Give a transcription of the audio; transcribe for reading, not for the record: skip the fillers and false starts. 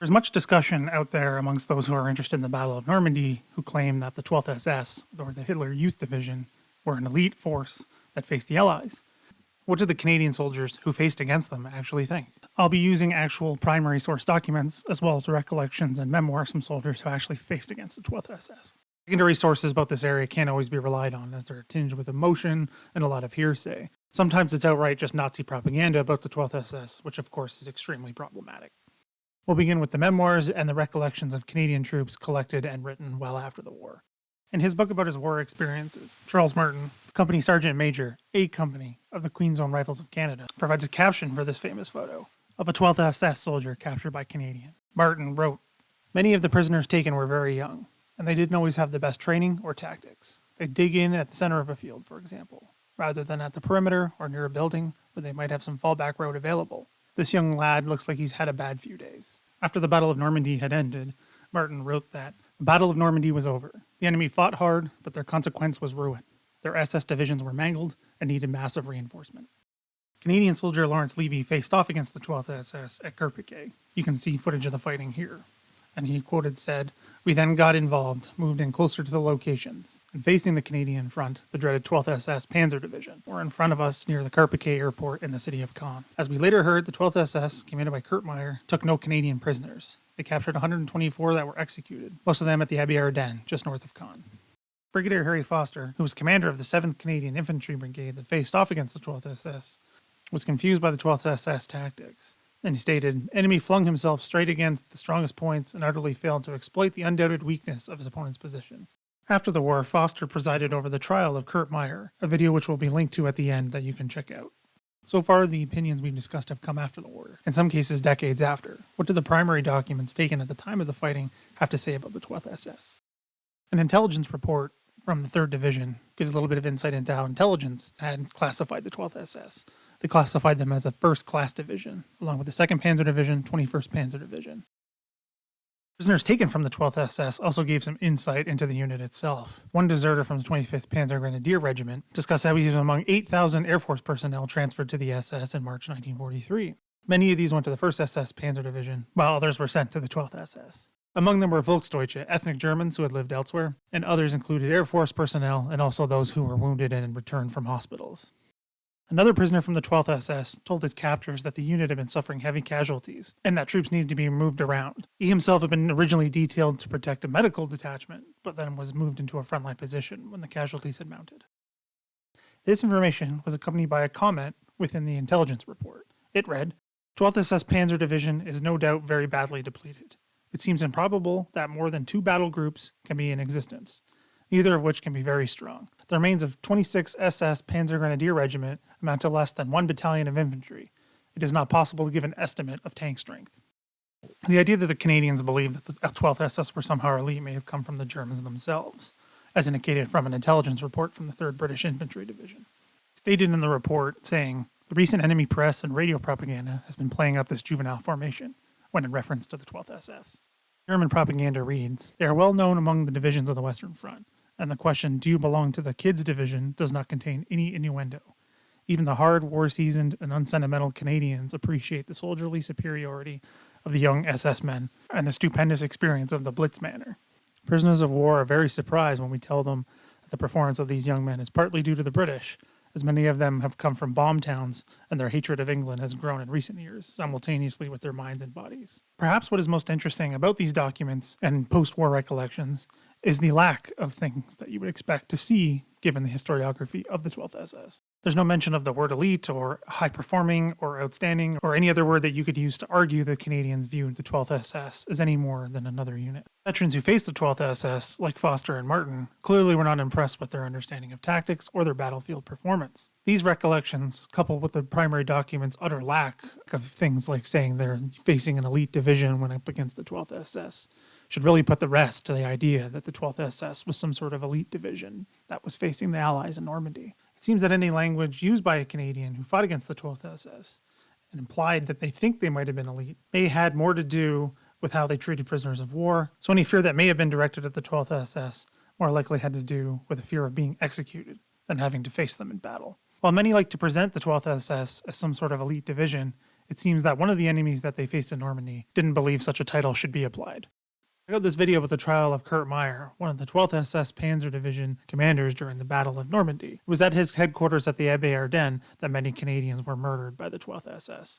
There's much discussion out there amongst those who are interested in the Battle of Normandy who claim that the 12th SS, or the Hitler Youth Division, were an elite force that faced the Allies. What did the Canadian soldiers who faced against them actually think? I'll be using actual primary source documents as well as recollections and memoirs from soldiers who actually faced against the 12th SS. Secondary sources about this area can't always be relied on, as they're tinged with emotion and a lot of hearsay. Sometimes it's outright just Nazi propaganda about the 12th SS, which of course is extremely problematic. We'll begin with the memoirs and the recollections of Canadian troops collected and written well after the war. In his book about his war experiences, Charles Martin, Company Sergeant Major, A Company of the Queen's Own Rifles of Canada, provides a caption for this famous photo of a 12th SS soldier captured by Canadian. Martin wrote, "Many of the prisoners taken were very young, and they didn't always have the best training or tactics. They'd dig in at the center of a field, for example, rather than at the perimeter or near a building where they might have some fallback road available. This young lad looks like he's had a bad few days." After the Battle of Normandy had ended, Martin wrote that the Battle of Normandy was over. The enemy fought hard, but their consequence was ruin. Their SS divisions were mangled and needed massive reinforcement. Canadian soldier Lawrence Levy faced off against the 12th SS at Carpiquet. You can see footage of the fighting here. And he quoted said, "We then got involved, moved in closer to the locations, and facing the Canadian front, the dreaded 12th SS Panzer Division, were in front of us near the Carpiquet airport in the city of Caen. As we later heard, the 12th SS, commanded by Kurtmeyer, took no Canadian prisoners. They captured 124 that were executed, most of them at the Abbey Ardennes, just north of Caen." Brigadier Harry Foster, who was commander of the 7th Canadian Infantry Brigade that faced off against the 12th SS, was confused by the 12th SS tactics. And he stated, "Enemy flung himself straight against the strongest points and utterly failed to exploit the undoubted weakness of his opponent's position." After the war, Foster presided over the trial of Kurtmeyer, a video which will be linked to at the end that you can check out. So far, the opinions we've discussed have come after the war, in some cases decades after. What do the primary documents taken at the time of the fighting have to say about the 12th SS? An intelligence report from the 3rd Division gives a little bit of insight into how intelligence had classified the 12th SS. They classified them as a first-class division, along with the 2nd Panzer Division, 21st Panzer Division. Prisoners taken from the 12th SS also gave some insight into the unit itself. One deserter from the 25th Panzer Grenadier Regiment discussed how he was among 8,000 Air Force personnel transferred to the SS in March 1943. Many of these went to the 1st SS Panzer Division, while others were sent to the 12th SS. Among them were Volksdeutsche, ethnic Germans who had lived elsewhere, and others included Air Force personnel and also those who were wounded and returned from hospitals. Another prisoner from the 12th SS told his captors that the unit had been suffering heavy casualties and that troops needed to be moved around. He himself had been originally detailed to protect a medical detachment, but then was moved into a frontline position when the casualties had mounted. This information was accompanied by a comment within the intelligence report. It read, "12th SS Panzer Division is no doubt very badly depleted. It seems improbable that more than 2 battle groups can be in existence, neither of which can be very strong. The remains of 26th SS Panzer Grenadier Regiment amount to less than 1 battalion of infantry. It is not possible to give an estimate of tank strength." The idea that the Canadians believed that the 12th SS were somehow elite may have come from the Germans themselves, as indicated from an intelligence report from the 3rd British Infantry Division. It stated in the report saying, "The recent enemy press and radio propaganda has been playing up this juvenile formation," when in reference to the 12th SS. German propaganda reads, "They are well known among the divisions of the Western Front, and the question, 'Do you belong to the Kids Division?' does not contain any innuendo. Even the hard, war-seasoned, and unsentimental Canadians appreciate the soldierly superiority of the young SS men and the stupendous experience of the Blitzmanner. Prisoners of war are very surprised when we tell them that the performance of these young men is partly due to the British, as many of them have come from bomb towns, and their hatred of England has grown in recent years, simultaneously with their minds and bodies." Perhaps what is most interesting about these documents and post-war recollections is the lack of things that you would expect to see given the historiography of the 12th SS. There's no mention of the word elite or high-performing or outstanding or any other word that you could use to argue that Canadians viewed the 12th SS as any more than another unit. Veterans who faced the 12th SS, like Foster and Martin, clearly were not impressed with their understanding of tactics or their battlefield performance. These recollections, coupled with the primary document's utter lack of things like saying they're facing an elite division when up against the 12th SS, should really put the rest to the idea that the 12th SS was some sort of elite division that was facing the Allies in Normandy. It seems that any language used by a Canadian who fought against the 12th SS and implied that they think they might have been elite may have had more to do with how they treated prisoners of war, so any fear that may have been directed at the 12th SS more likely had to do with a fear of being executed than having to face them in battle. While many like to present the 12th SS as some sort of elite division, it seems that one of the enemies that they faced in Normandy didn't believe such a title should be applied. Check out this video with the trial of Kurt Meyer, one of the 12th SS Panzer Division commanders during the Battle of Normandy. It was at his headquarters at the Abbaye Ardennes that many Canadians were murdered by the 12th SS.